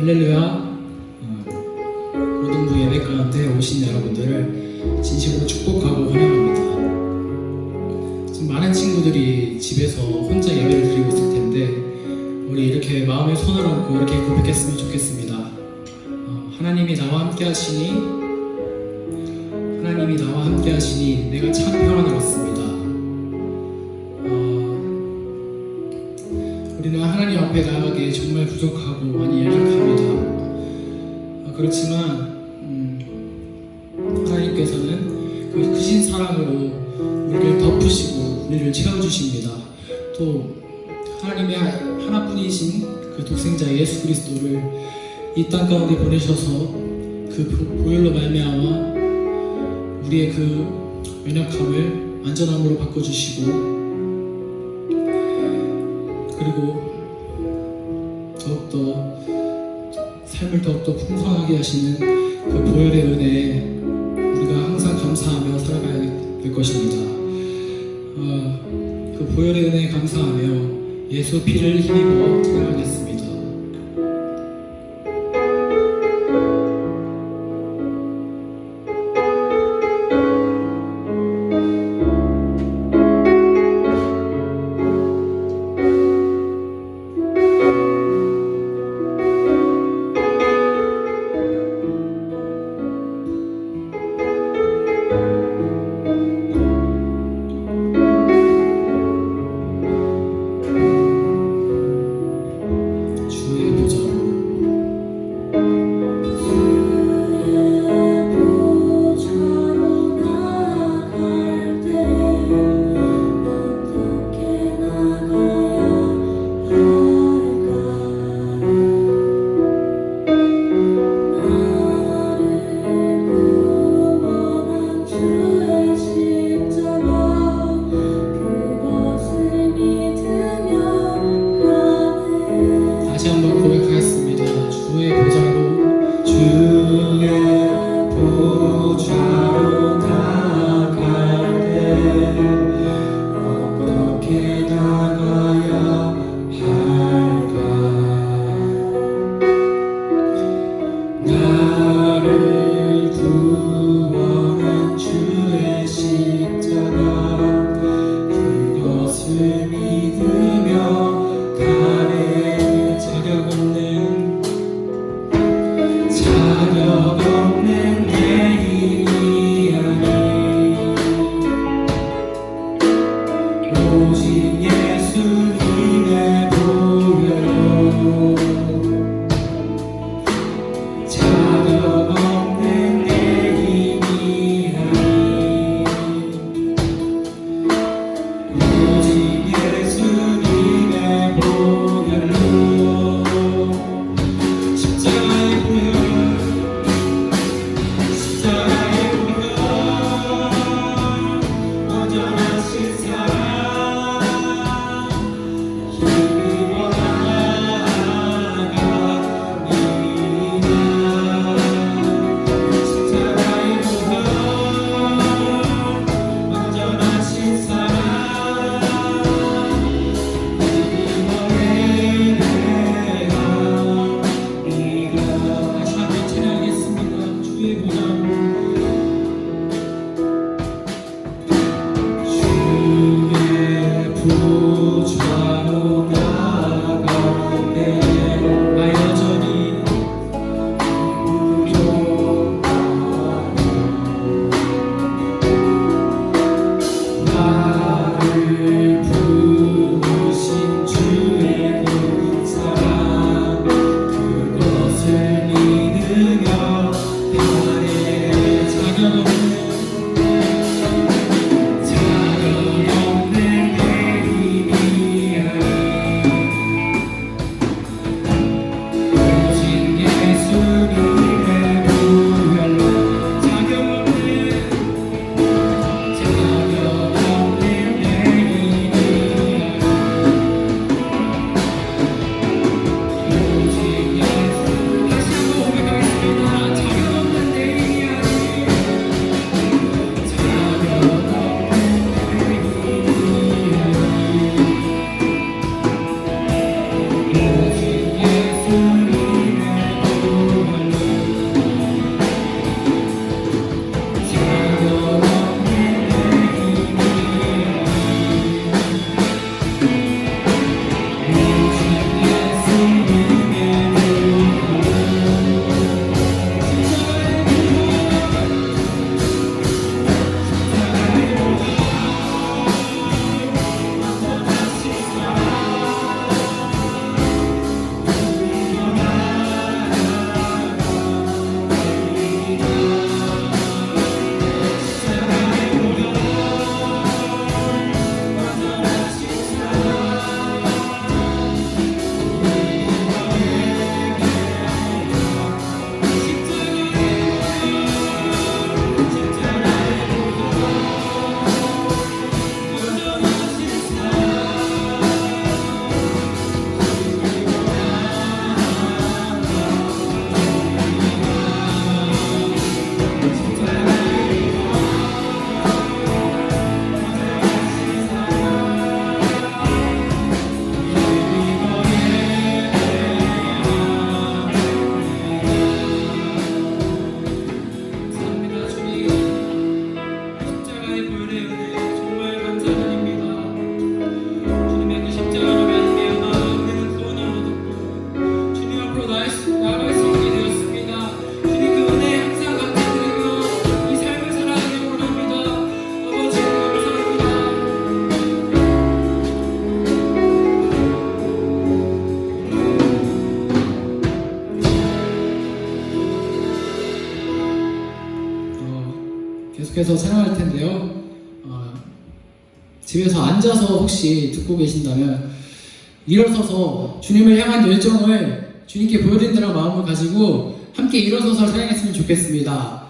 할렐루야. 고등부 예배 가운데 오신 여러분들을 진심으로 축복하고 환영합니다. 지금 많은 친구들이 집에서 혼자 예배를 드리고 있을 텐데 우리 이렇게 마음에 손을 얹고 이렇게 고백했으면 좋겠습니다. 하나님이 나와 함께 하시니 내가 참 평안을 얻습니다. 우리는 하나님 앞에 나가기에 정말 부족하고 많이 연약합니다. 그렇지만 하나님께서는 그 크신 사랑으로 우리를 덮으시고 우리를 채워주십니다. 또 하나님의 하나뿐이신 그 독생자 예수 그리스도를 이 땅 가운데 보내셔서 그 보혈로 말미암아 우리의 그 연약함을 완전함으로 바꿔주시고, 그리고 더욱더 삶을 더욱더 풍성하게 하시는 그 보혈의 은혜에 우리가 항상 감사하며 살아가야 될 것입니다. 그 보혈의 은혜에 감사하며 예수 피를 힘입어 찬양하겠습니다. 옆에서 찬양할 텐데요. 집에서 앉아서 혹시 듣고 계신다면 일어서서 주님을 향한 열정을 주님께 보여드린다는 마음을 가지고 함께 일어서서 찬양했으면 좋겠습니다.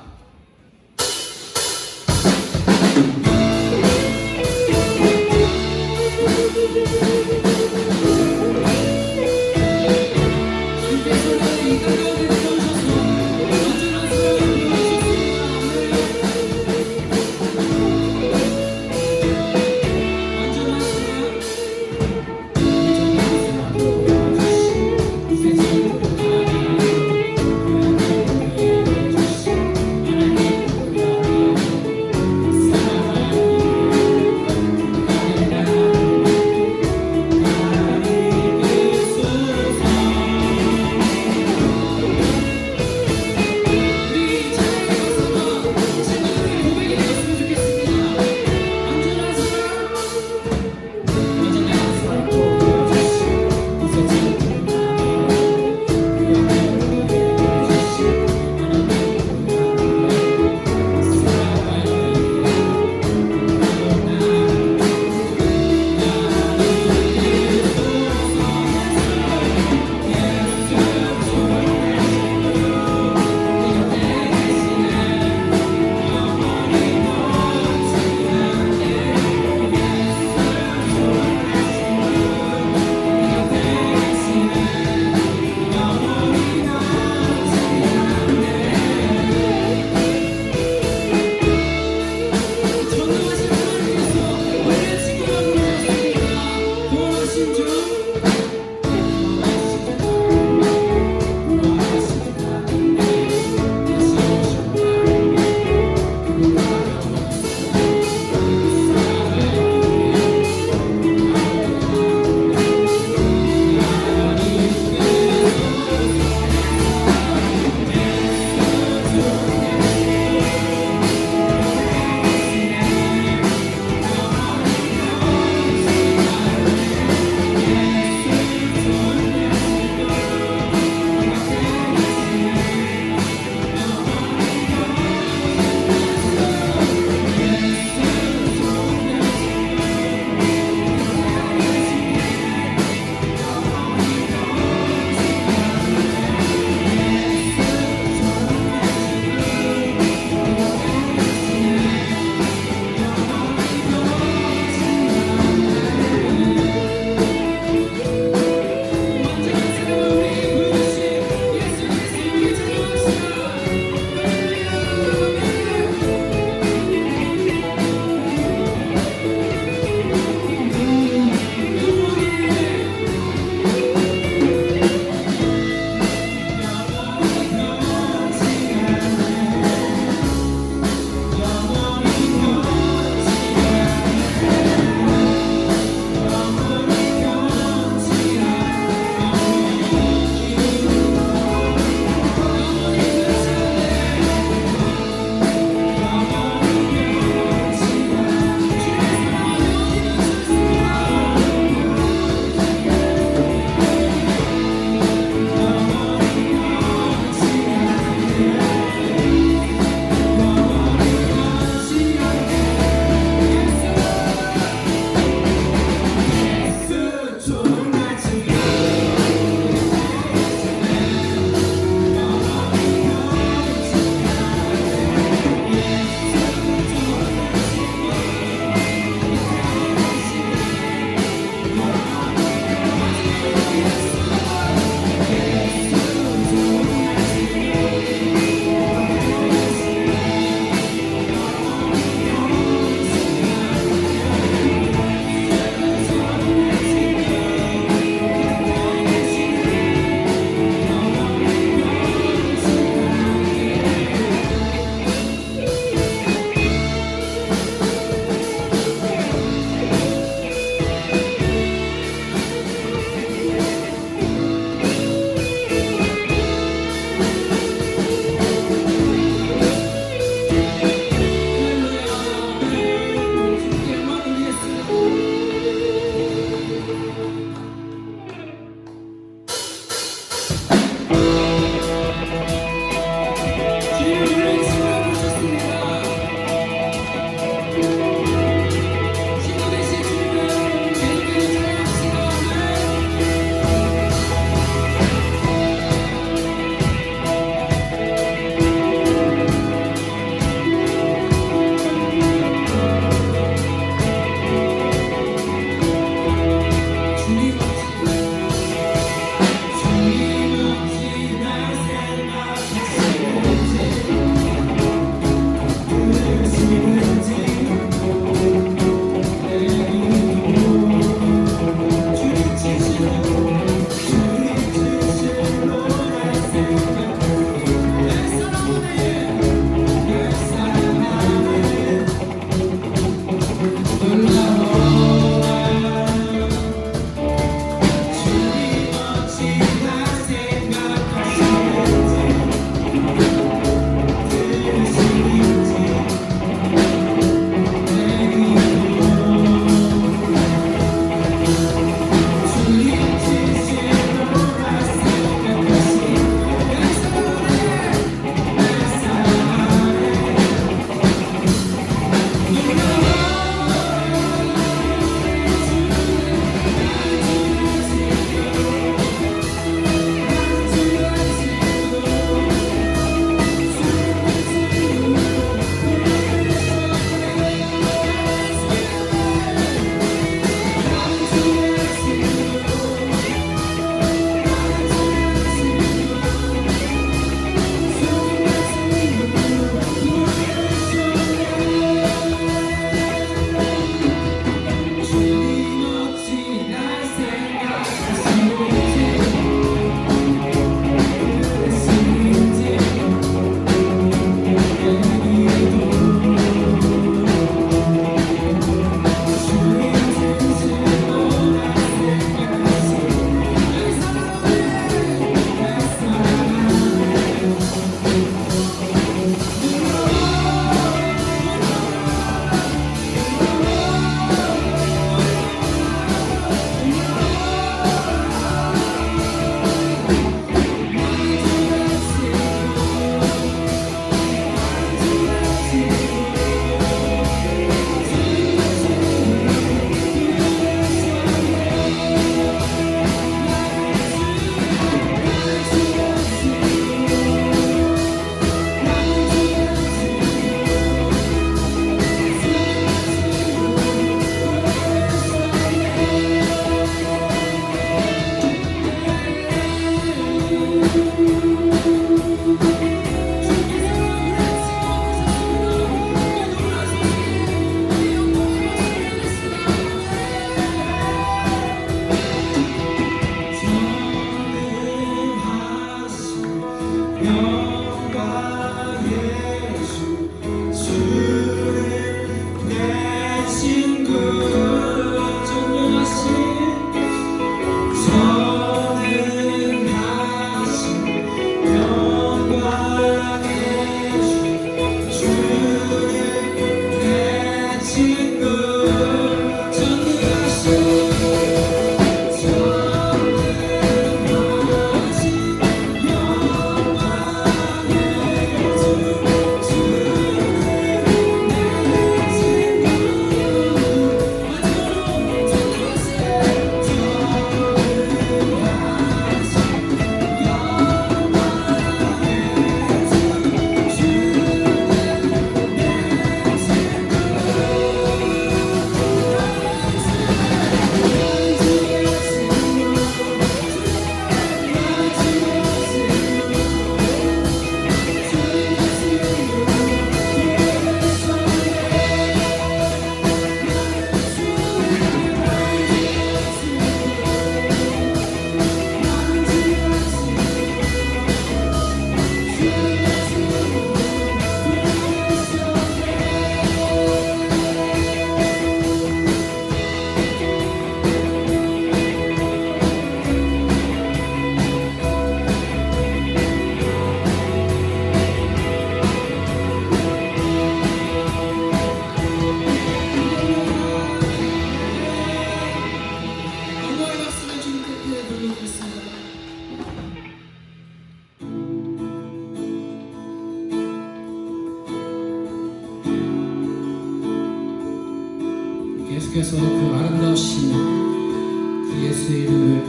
계속해서 그 아름다우신 그 예수의 이름을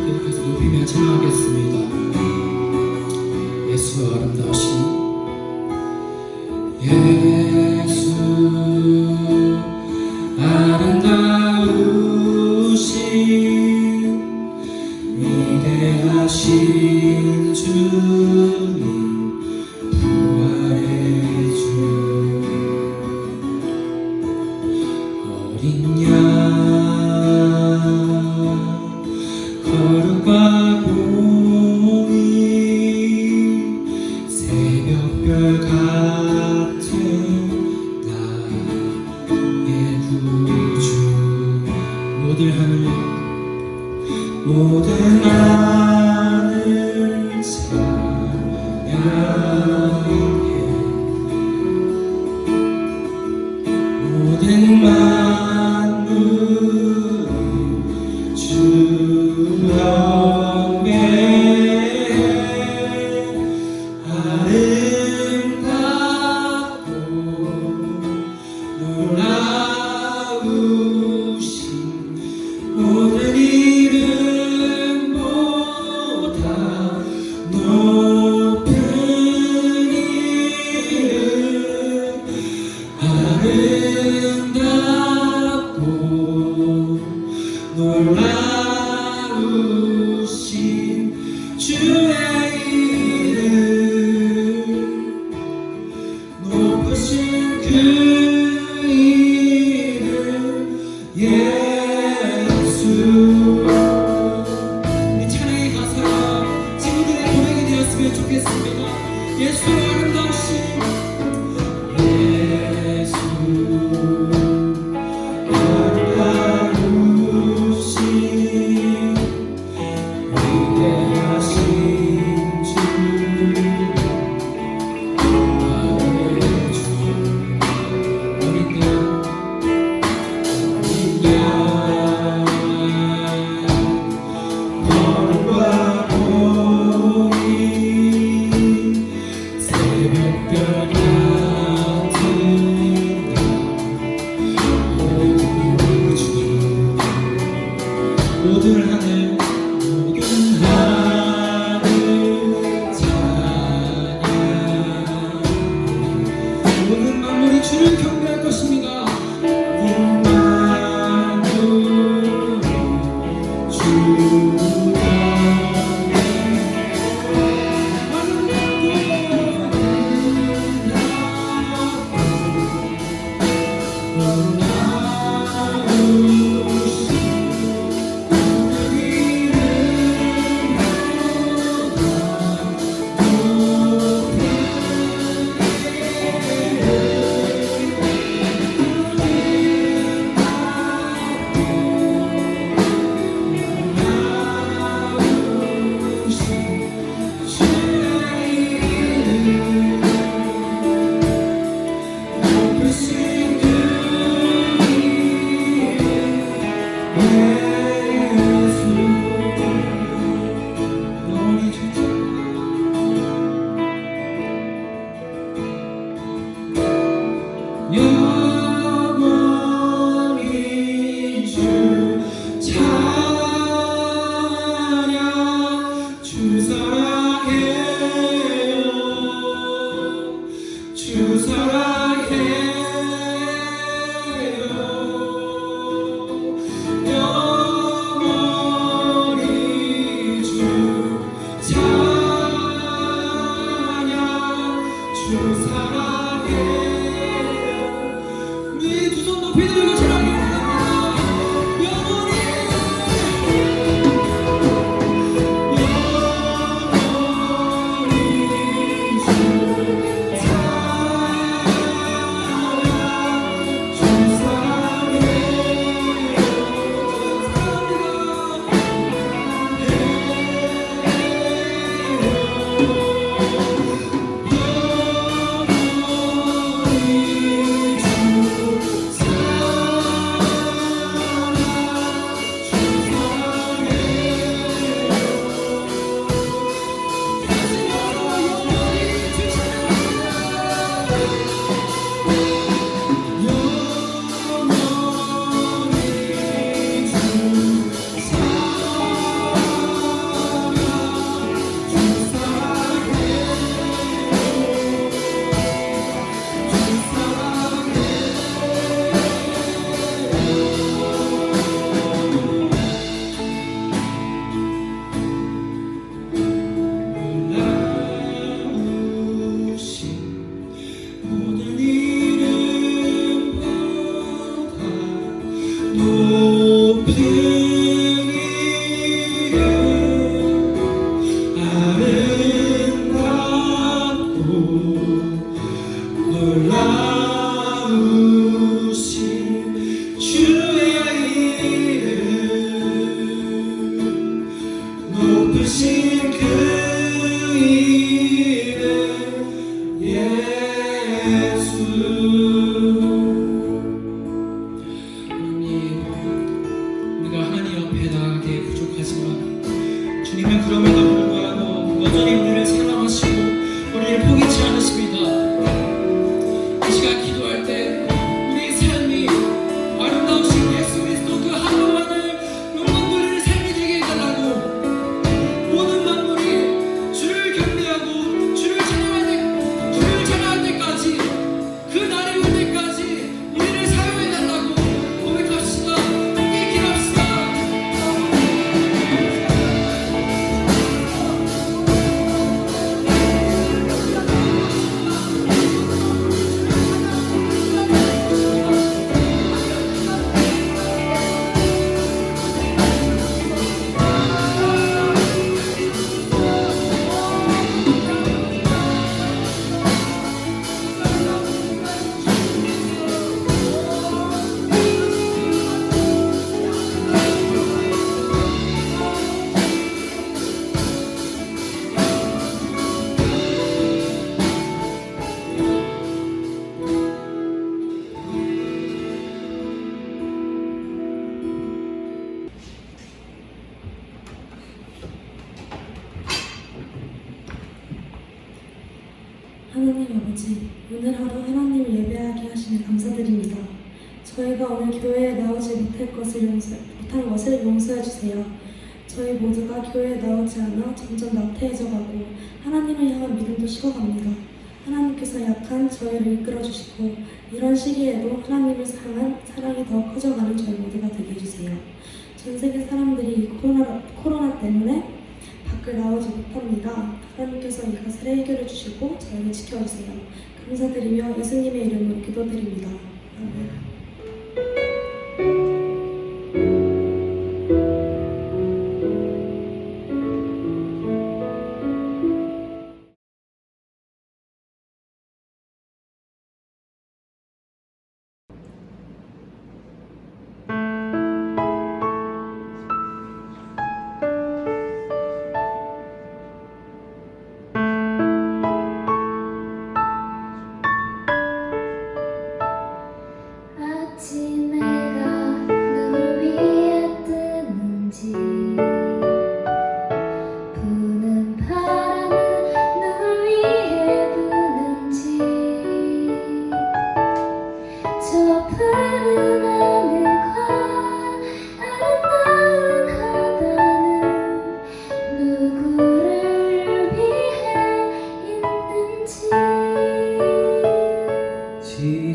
계속해서 높이며 찬양하겠습니다. 예수 아름다우신 예수 아름다우신 위대하신 주님 부활의 주 어린 양 거룩과 공의 새벽별 같은 나의 구주 모든 하늘 찬양해 모든 만물 주 경배해 아름답고 놀라우신 모든 이름보다 높은 이름 아름답고 놀라우신 주의 이름 높으신 그 이름 예수 이 찬양의 가사가 친구들의 고백이 되었으면 좋겠습니다. 예수 아름다우신 예수 아름다우신 위대하신 주 나의 주 어린 양 거룩과 공의 새벽별 같은 나의 구주 모든 하늘 찬양 모든 만물이 주를 경배할 것입니다. 모든 만물이 주 높으신 그 이름 이름 아름답고 놀라우신 주의 이름 높으신 그 이름 예수. 하나님, 우리가 하나님 앞에 나가기에 부족하지만 주님은 그럼에도 불구하고 여전히 우리를 사랑하시고 우리를 포기치 않으십니다. 이 시간 기도할 때 우리의 삶이 아름다우신 예수 그리스도 그 한 분만을 영광 돌리는 삶이 되게 해달라고, 모든 만물이 주를 경배하고 주를 찬양할 때까지, 그 날이 올 때까지 우리를 사용해달라고 고백합시다. 함께 기도합시다. 하나님 아버지, 오늘 하루 하나님을 예배하게 하시니 감사드립니다. 저희가 오늘 교회에 나오지 못한 것을 용서해 주세요. 저희 모두가 교회에 나오지 않아 점점 나태해져가고 하나님을 향한 믿음도 식어갑니다. 하나님께서 약한 저희를 이끌어 주시고 이런 시기에도 하나님을 향한 사랑이 더 커져가는 저희 모두가 되게 해주세요. 전 세계 사람들이 이 코로나 때문에 밖을 나오지 못합니다. 하나님께서 이것을 해결해 주시고 저희를 지켜주세요. 감사드리며 예수님의 이름으로 기도드립니다. 아멘.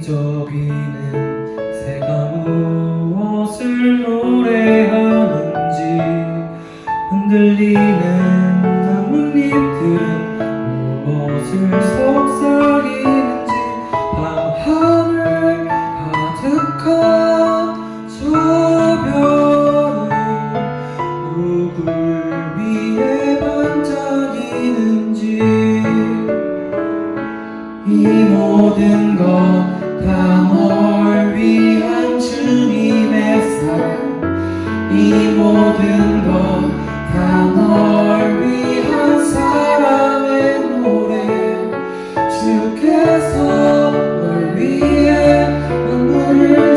지저귀는 새가 무엇을 노래하는지, 흔들리는 나뭇잎들은 무엇을 속삭이는지, 밤하늘 가득한 저 별은 누굴 위해 반짝이는지, 이 모든 것 다 널 위한 주님의 사랑, 이 모든 것 다 널 위한 사랑의 노래. 주께서 널 위해 눈물을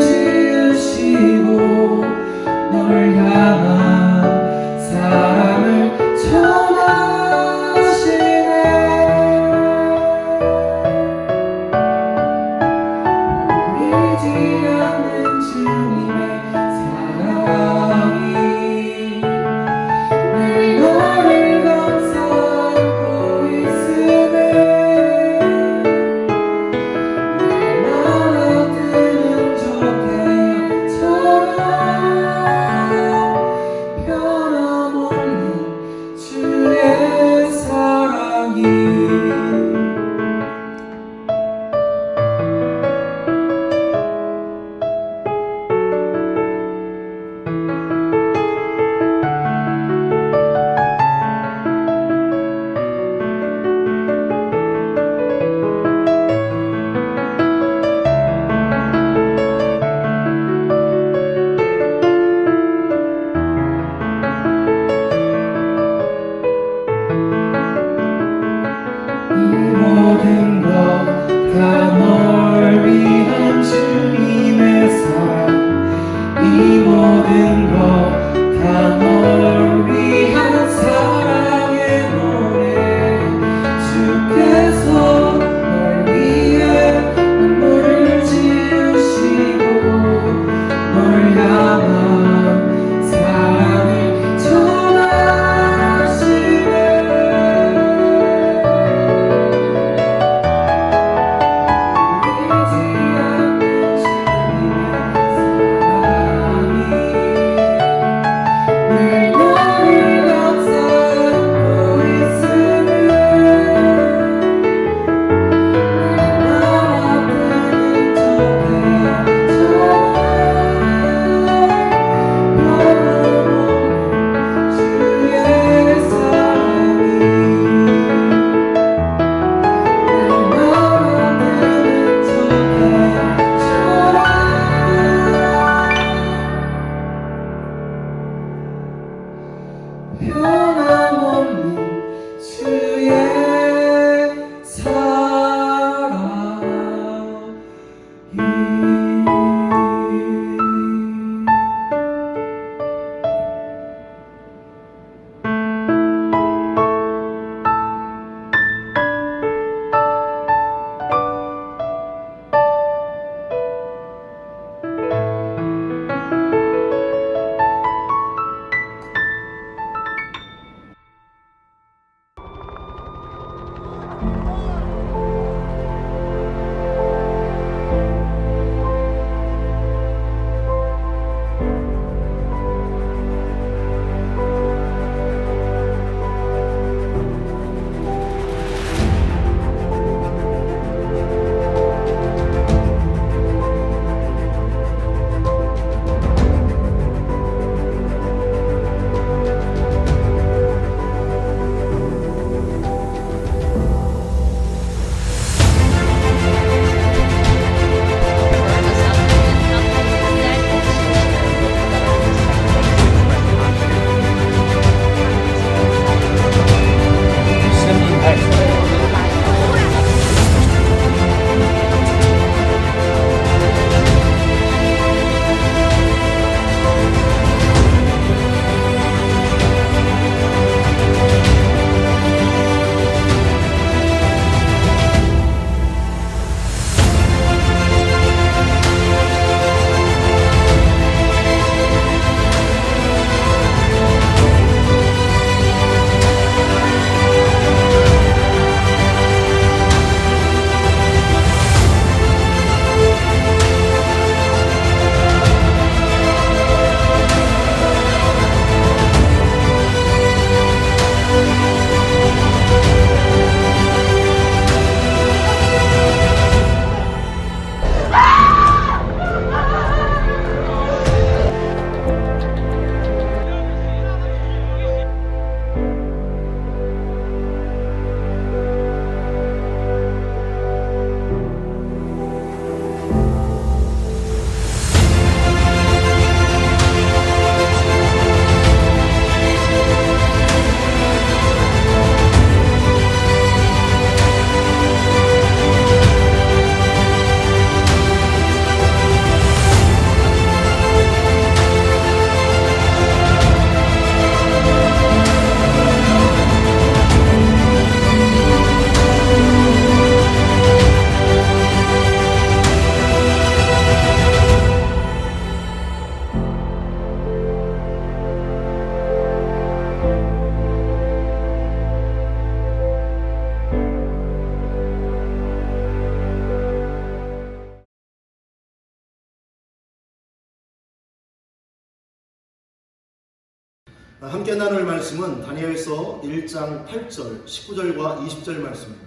함께 나눌 말씀은 다니엘서 1장 8절, 19절과 20절 말씀입니다.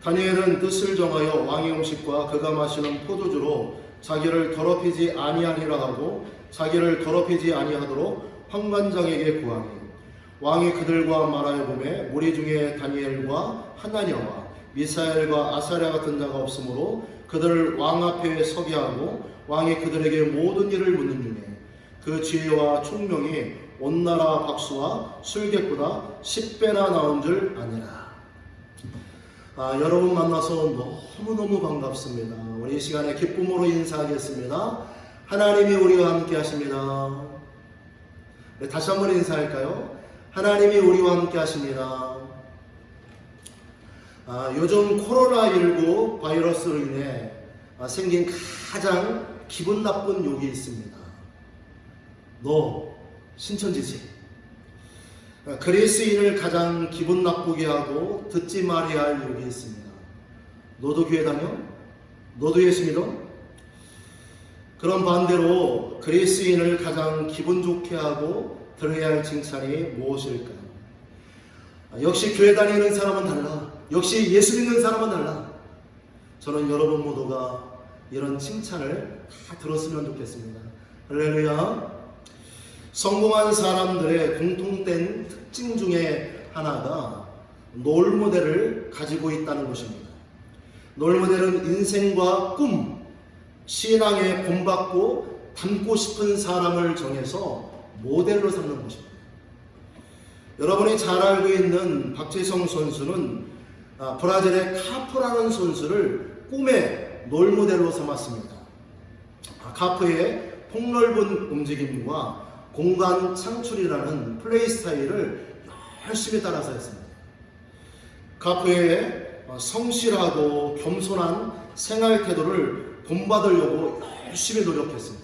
다니엘은 뜻을 정하여 왕의 음식과 그가 마시는 포도주로 자기를 더럽히지 아니하리라 하고 자기를 더럽히지 아니하도록 환관장에게 구하니 왕이 그들과 말하여 보매 무리 중에 다니엘과 하나냐와 미사엘과 아사랴 같은 자가 없으므로 그들을 왕 앞에 서게 하고 왕이 그들에게 모든 일을 묻는 중에 그 지혜와 총명이 온 나라 박수와 술객보다 10배나 나온 줄 아니라. 여러분 만나서 너무너무 반갑습니다. 우리 이 시간에 기쁨으로 인사하겠습니다. 하나님이 우리와 함께 하십니다. 네, 다시 한번 인사할까요? 하나님이 우리와 함께 하십니다. 요즘 코로나19 바이러스로 인해 생긴 가장 기분 나쁜 욕이 있습니다. 너 신천지지? 그리스인을 가장 기분 나쁘게 하고 듣지 말아야 할 욕이 있습니다. 너도 교회 다녀? 너도 예수 믿어? 그런 반대로 그리스인을 가장 기분 좋게 하고 들어야 할 칭찬이 무엇일까요? 역시 교회 다니는 사람은 달라. 역시 예수 믿는 사람은 달라. 저는 여러분 모두가 이런 칭찬을 다 들었으면 좋겠습니다. 할렐루야. 성공한 사람들의 공통된 특징 중에 하나가 롤모델을 가지고 있다는 것입니다. 롤모델은 인생과 꿈, 신앙에 본받고 닮고 싶은 사람을 정해서 모델로 삼는 것입니다. 여러분이 잘 알고 있는 박지성 선수는 브라질의 카프라는 선수를 꿈의 롤모델로 삼았습니다. 카프의 폭넓은 움직임과 공간 창출이라는 플레이 스타일을 열심히 따라서 했습니다. 카프의 성실하고 겸손한 생활 태도를 본받으려고 열심히 노력했습니다.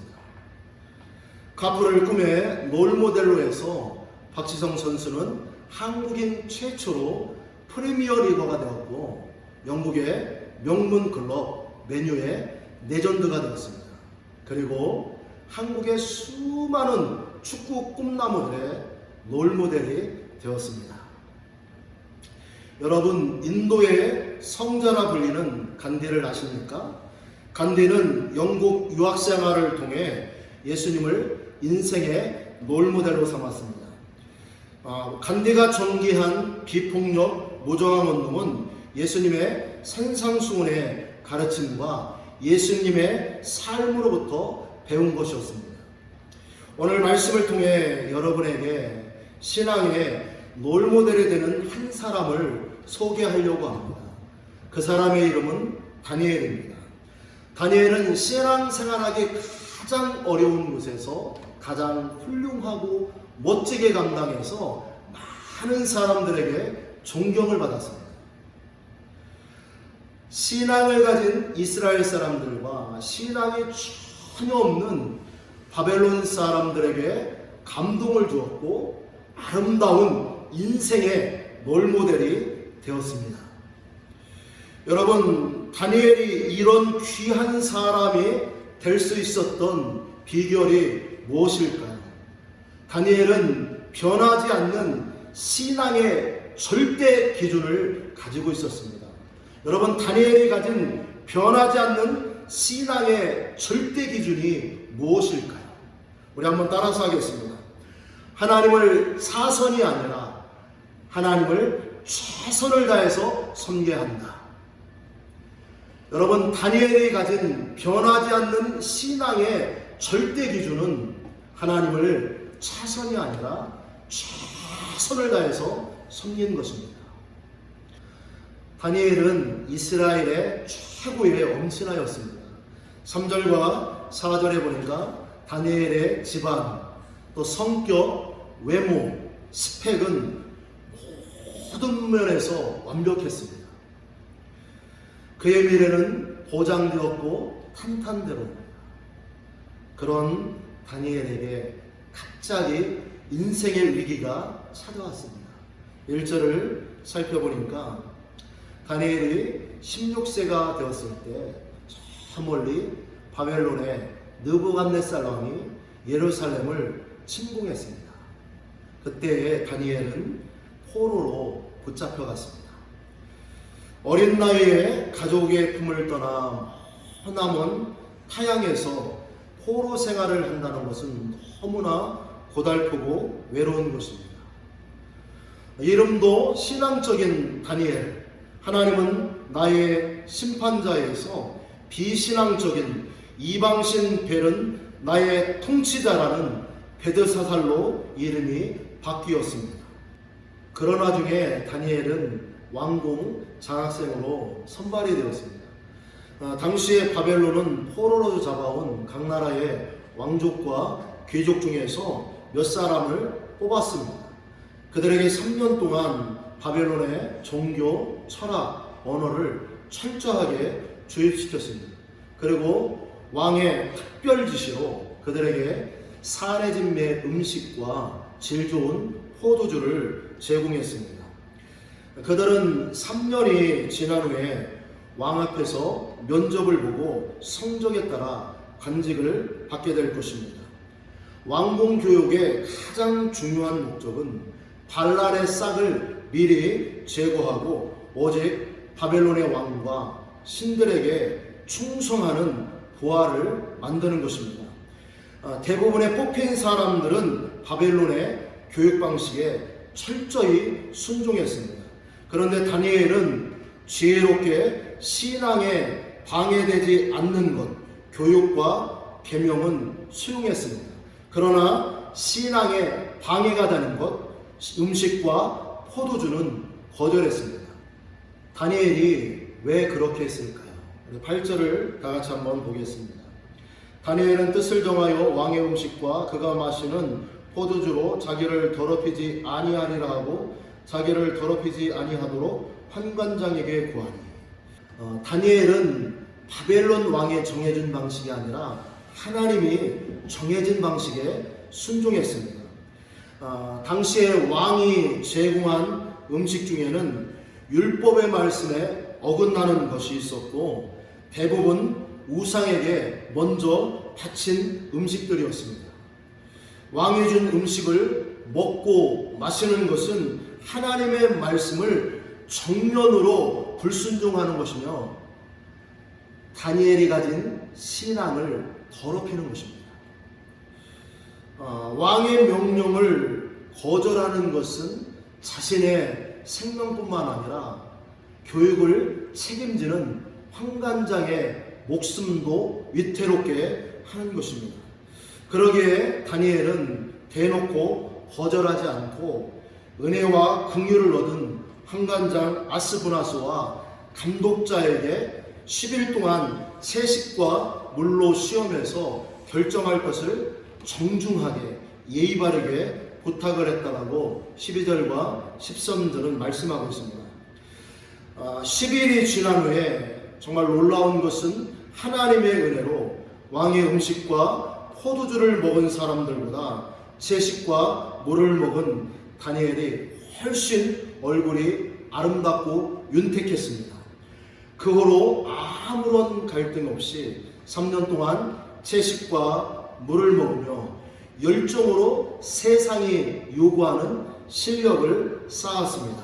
카프를 꿈의 롤모델로 해서 박지성 선수는 한국인 최초로 프리미어 리거가 되었고 영국의 명문 클럽 맨유의 레전드가 되었습니다. 그리고 한국의 수많은 축구 꿈나무들의 롤모델이 되었습니다. 여러분, 인도의 성자라 불리는 간디를 아십니까? 간디는 영국 유학생활을 통해 예수님을 인생의 롤모델로 삼았습니다. 간디가 전기한 비폭력 무저항 운동은 예수님의 산상수훈의 가르침과 예수님의 삶으로부터 배운 것이었습니다. 오늘 말씀을 통해 여러분에게 신앙의 롤모델이 되는 한 사람을 소개하려고 합니다. 그 사람의 이름은 다니엘입니다. 다니엘은 신앙생활하기 가장 어려운 곳에서 가장 훌륭하고 멋지게 감당해서 많은 사람들에게 존경을 받았습니다. 신앙을 가진 이스라엘 사람들과 신앙이 전혀 없는 바벨론 사람들에게 감동을 주었고 아름다운 인생의 롤모델이 되었습니다. 여러분, 다니엘이 이런 귀한 사람이 될 수 있었던 비결이 무엇일까요? 다니엘은 변하지 않는 신앙의 절대 기준을 가지고 있었습니다. 여러분, 다니엘이 가진 변하지 않는 신앙의 절대 기준이 무엇일까요? 우리 한번 따라서 하겠습니다. 하나님을 사선이 아니라 하나님을 최선을 다해서 섬겨한다. 여러분, 다니엘이 가진 변하지 않는 신앙의 절대 기준은 하나님을 최선이 아니라 최선을 다해서 섬기는 것입니다. 다니엘은 이스라엘의 최고의 엄신아였습니다. 3절과 4절에 보니까 다니엘의 집안, 또 성격, 외모, 스펙은 모든 면에서 완벽했습니다. 그의 미래는 보장되었고 탄탄대로입니다. 그런 다니엘에게 갑자기 인생의 위기가 찾아왔습니다. 1절을 살펴보니까 다니엘이 16세가 되었을 때 저 멀리 바벨론의 느부갓네살 왕이 예루살렘을 침공했습니다. 그때 다니엘은 포로로 붙잡혀갔습니다. 어린 나이에 가족의 품을 떠나 머나먼 타향에서 포로 생활을 한다는 것은 너무나 고달프고 외로운 것입니다. 이름도 신앙적인 다니엘, 하나님은 나의 심판자에서 비신앙적인 이방신 벨은 나의 통치자라는 베드사살로 이름이 바뀌었습니다. 그러나 중에 다니엘은 왕궁 장학생으로 선발이 되었습니다. 당시에 바벨론은 포로로 잡아온 각 나라의 왕족과 귀족 중에서 몇 사람을 뽑았습니다. 그들에게 3년 동안 바벨론의 종교, 철학, 언어를 철저하게 주입시켰습니다. 그리고 왕의 특별 지시로 그들에게 사내진매 음식과 질 좋은 포도주를 제공했습니다. 그들은 3년이 지난 후에 왕 앞에서 면접을 보고 성적에 따라 관직을 받게 될 것입니다. 왕궁 교육의 가장 중요한 목적은 반란의 싹을 미리 제거하고 오직 바벨론의 왕과 신들에게 충성하는 부하를 만드는 것입니다. 대부분의 뽑힌 사람들은 바벨론의 교육 방식에 철저히 순종했습니다. 그런데 다니엘은 지혜롭게 신앙에 방해되지 않는 것, 교육과 계명은 수용했습니다. 그러나 신앙에 방해가 되는 것, 음식과 포도주는 거절했습니다. 다니엘이 왜 그렇게 했을까요? 8절을 다 같이 한번 보겠습니다. 다니엘은 뜻을 정하여 왕의 음식과 그가 마시는 포도주로 자기를 더럽히지 아니하리라 하고 자기를 더럽히지 아니하도록 환관장에게 구하니. 다니엘은 바벨론 왕의 정해진 방식이 아니라 하나님이 정해진 방식에 순종했습니다. 당시에 왕이 제공한 음식 중에는 율법의 말씀에 어긋나는 것이 있었고 대부분 우상에게 먼저 바친 음식들이었습니다. 왕이 준 음식을 먹고 마시는 것은 하나님의 말씀을 정면으로 불순종하는 것이며 다니엘이 가진 신앙을 더럽히는 것입니다. 왕의 명령을 거절하는 것은 자신의 생명뿐만 아니라 교육을 책임지는 환관장의 목숨도 위태롭게 하는 것입니다. 그러기에 다니엘은 대놓고 거절하지 않고 은혜와 긍휼을 얻은 환관장 아스브나스와 감독자에게 10일 동안 채식과 물로 시험해서 결정할 것을 정중하게 예의 바르게 부탁을 했다라고 12절과 13절은 말씀하고 있습니다. 10일이 지난 후에 정말 놀라운 것은 하나님의 은혜로 왕의 음식과 포도주를 먹은 사람들보다 채식과 물을 먹은 다니엘이 훨씬 얼굴이 아름답고 윤택했습니다. 그 후로 아무런 갈등 없이 3년 동안 채식과 물을 먹으며 열정으로 세상이 요구하는 실력을 쌓았습니다.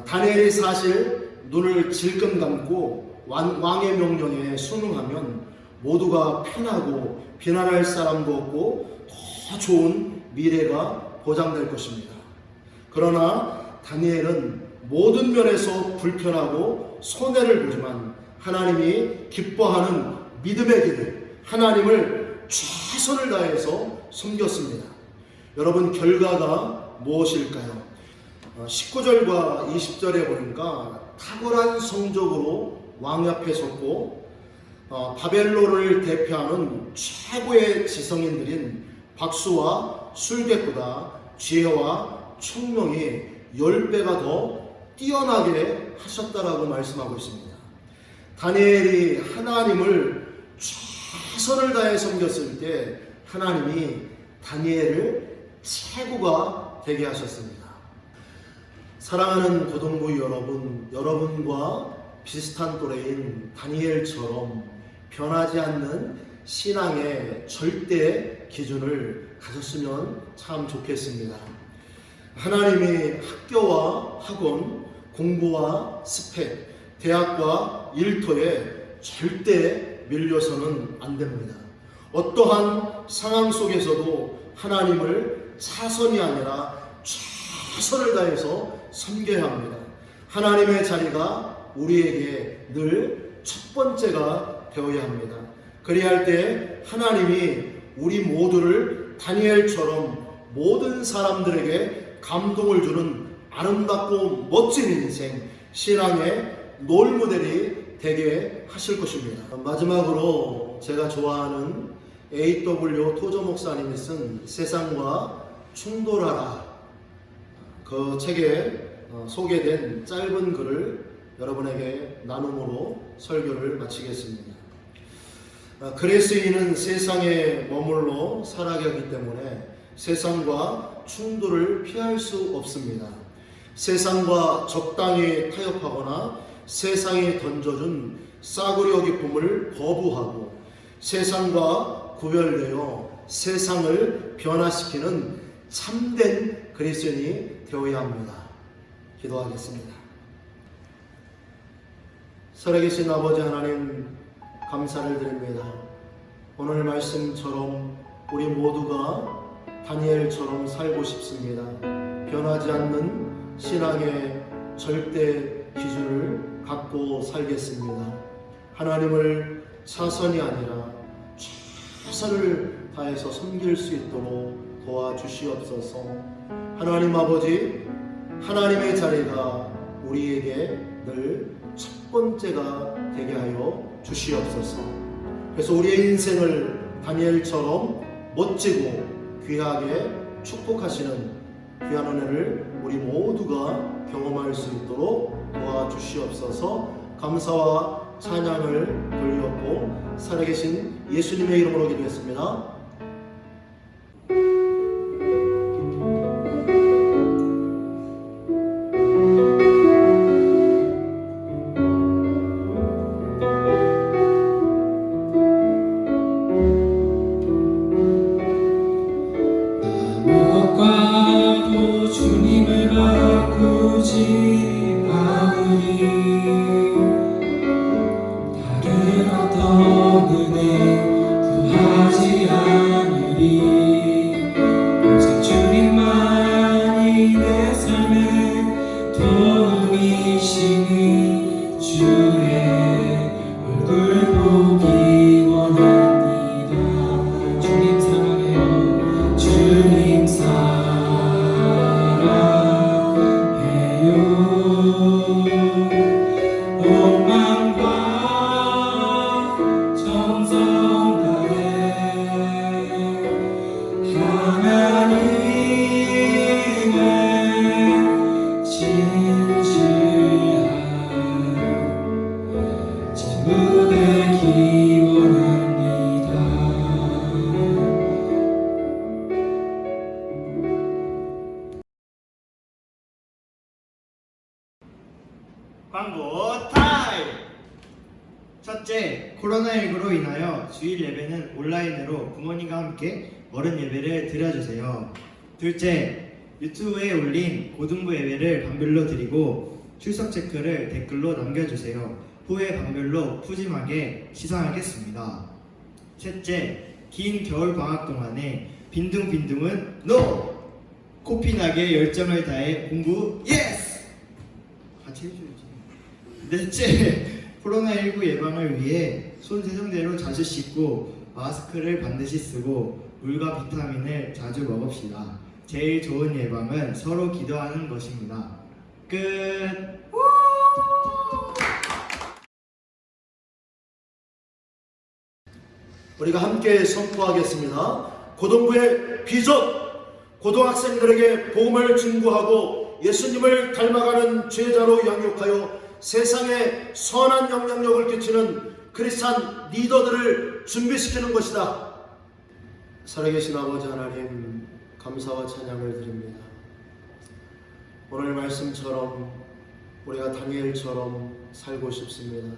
다니엘이 사실 눈을 질끈 감고 왕의 명령에 순응하면 모두가 편하고 비난할 사람도 없고 더 좋은 미래가 보장될 것입니다. 그러나 다니엘은 모든 면에서 불편하고 손해를 보지만 하나님이 기뻐하는 믿음의 길을 하나님을 최선을 다해서 섬겼습니다. 여러분 결과가 무엇일까요? 19절과 20절에 보니까 탁월한 성적으로 왕 앞에 섰고 바벨론을 대표하는 최고의 지성인들인 박수와 술객보다 지혜와 총명이 10배가 더 뛰어나게 하셨다라고 말씀하고 있습니다. 다니엘이 하나님을 최선을 다해 섬겼을 때 하나님이 다니엘을 최고가 되게 하셨습니다. 사랑하는 고동부 여러분, 여러분과 비슷한 또래인 다니엘처럼 변하지 않는 신앙의 절대 기준을 가졌으면 참 좋겠습니다. 하나님이 학교와 학원, 공부와 스펙, 대학과 일터에 절대 밀려서는 안 됩니다. 어떠한 상황 속에서도 하나님을 차선이 아니라 최선을 다해서 섬겨야 합니다. 하나님의 자리가 우리에게 늘 첫 번째가 되어야 합니다. 그래야 할 때 하나님이 우리 모두를 다니엘처럼 모든 사람들에게 감동을 주는 아름답고 멋진 인생, 신앙의 롤모델이 되게 하실 것입니다. 마지막으로 제가 좋아하는 A.W. 토저 목사님이 쓴 세상과 충돌하라, 그 책에 소개된 짧은 글을 여러분에게 나눔으로 설교를 마치겠습니다. 그리스인은 세상에 머물러 살아가기 때문에 세상과 충돌을 피할 수 없습니다. 세상과 적당히 타협하거나 세상이 던져준 싸구려 기쁨을 거부하고 세상과 구별되어 세상을 변화시키는 참된 그리스도인이 되어야 합니다. 기도하겠습니다. 살아계신 아버지 하나님, 감사를 드립니다. 오늘 말씀처럼 우리 모두가 다니엘처럼 살고 싶습니다. 변하지 않는 신앙의 절대 기준을 갖고 살겠습니다. 하나님을 차선이 아니라 최선을 다해서 섬길 수 있도록 도와주시옵소서. 하나님 아버지, 하나님의 자리가 우리에게 늘 첫 번째가 되게 하여 주시옵소서. 그래서 우리의 인생을 다니엘처럼 멋지고 귀하게 축복하시는 귀한 은혜를 우리 모두가 경험할 수 있도록 도와주시옵소서. 감사와 찬양을 돌렸고 살아계신 예수님의 이름으로 기도했습니다. 무엇과도 주님을 바꾸지 않으리. 다른 어떤 은혜 구하지 않으리. 오직 주님만이 내 삶의 도움이시니 주의 얼굴 보기 원합니다. 주님 사랑해요. 주님 사랑해요. 욕망과 정성 다해 하나님의 진실한 전부 되기 원합니다. 광고 타임! 첫째, 코로나19로 인하여 주일 예배는 온라인으로 부모님과 함께 어른 예배를 드려주세요. 둘째, 유튜브에 올린 고등부 예배를 반별로 드리고 출석 체크를 댓글로 남겨주세요. 후에 반별로 푸짐하게 시상하겠습니다. 셋째, 긴 겨울 방학 동안에 빈둥빈둥은 NO! 코피나게 열정을 다해 공부 예스! 같이 해줘야지. 넷째, 코로나19 예방을 위해 손 세정대로 자주 씻고 마스크를 반드시 쓰고 물과 비타민을 자주 먹읍시다. 제일 좋은 예방은 서로 기도하는 것입니다. 끝! 우리가 함께 선포하겠습니다. 고등부의 비전, 고등학생들에게 복음을 증거하고 예수님을 닮아가는 제자로 양육하여 세상에 선한 영향력을 끼치는 크리스찬 리더들을 준비시키는 것이다. 살아계신 아버지 하나님, 감사와 찬양을 드립니다. 오늘 말씀처럼 우리가 다니엘처럼 살고 싶습니다.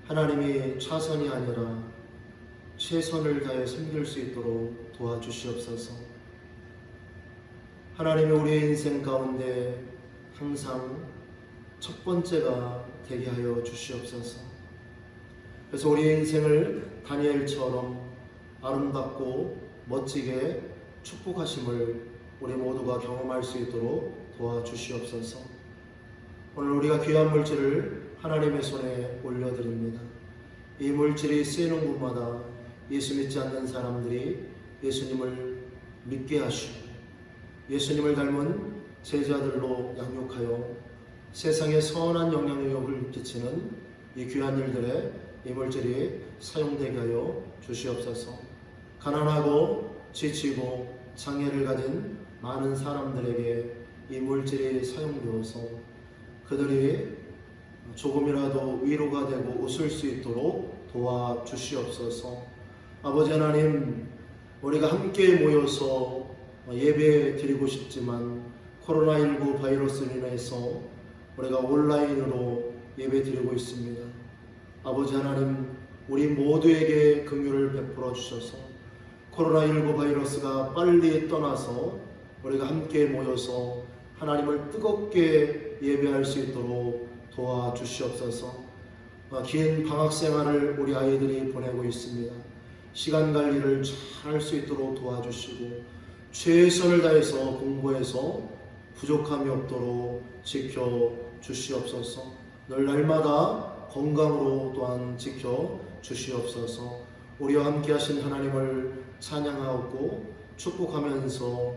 하나님이 차선이 아니라 최선을 다해 섬길 수 있도록 도와주시옵소서. 하나님이 우리의 인생 가운데 항상 첫 번째가 되게 하여 주시옵소서. 그래서 우리의 인생을 다니엘처럼 아름답고 멋지게 축복하심을 우리 모두가 경험할 수 있도록 도와주시옵소서. 오늘 우리가 귀한 물질을 하나님의 손에 올려드립니다. 이 물질이 쓰이는 곳마다 예수 믿지 않는 사람들이 예수님을 믿게 하시고 예수님을 닮은 제자들로 양육하여 세상에 선한 영향력을 끼치는 이 귀한 일들에 이 물질이 사용되게 하여 주시옵소서. 가난하고 지치고 장애를 가진 많은 사람들에게 이 물질이 사용되어서 그들이 조금이라도 위로가 되고 웃을 수 있도록 도와주시옵소서. 아버지 하나님, 우리가 함께 모여서 예배 드리고 싶지만 코로나19 바이러스로 인해서 우리가 온라인으로 예배 드리고 있습니다. 아버지 하나님, 우리 모두에게 긍휼을 베풀어 주셔서 코로나19 바이러스가 빨리 떠나서 우리가 함께 모여서 하나님을 뜨겁게 예배할 수 있도록 도와주시옵소서. 긴 방학 생활을 우리 아이들이 보내고 있습니다. 시간 관리를 잘 할 수 있도록 도와주시고 최선을 다해서 공부해서 부족함이 없도록 지켜주시옵소서. 늘 날마다 건강으로 또한 지켜주시옵소서. 우리와 함께 하신 하나님을 찬양하고 축복하면서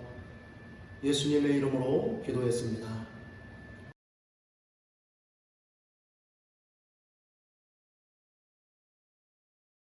예수님의 이름으로 기도했습니다.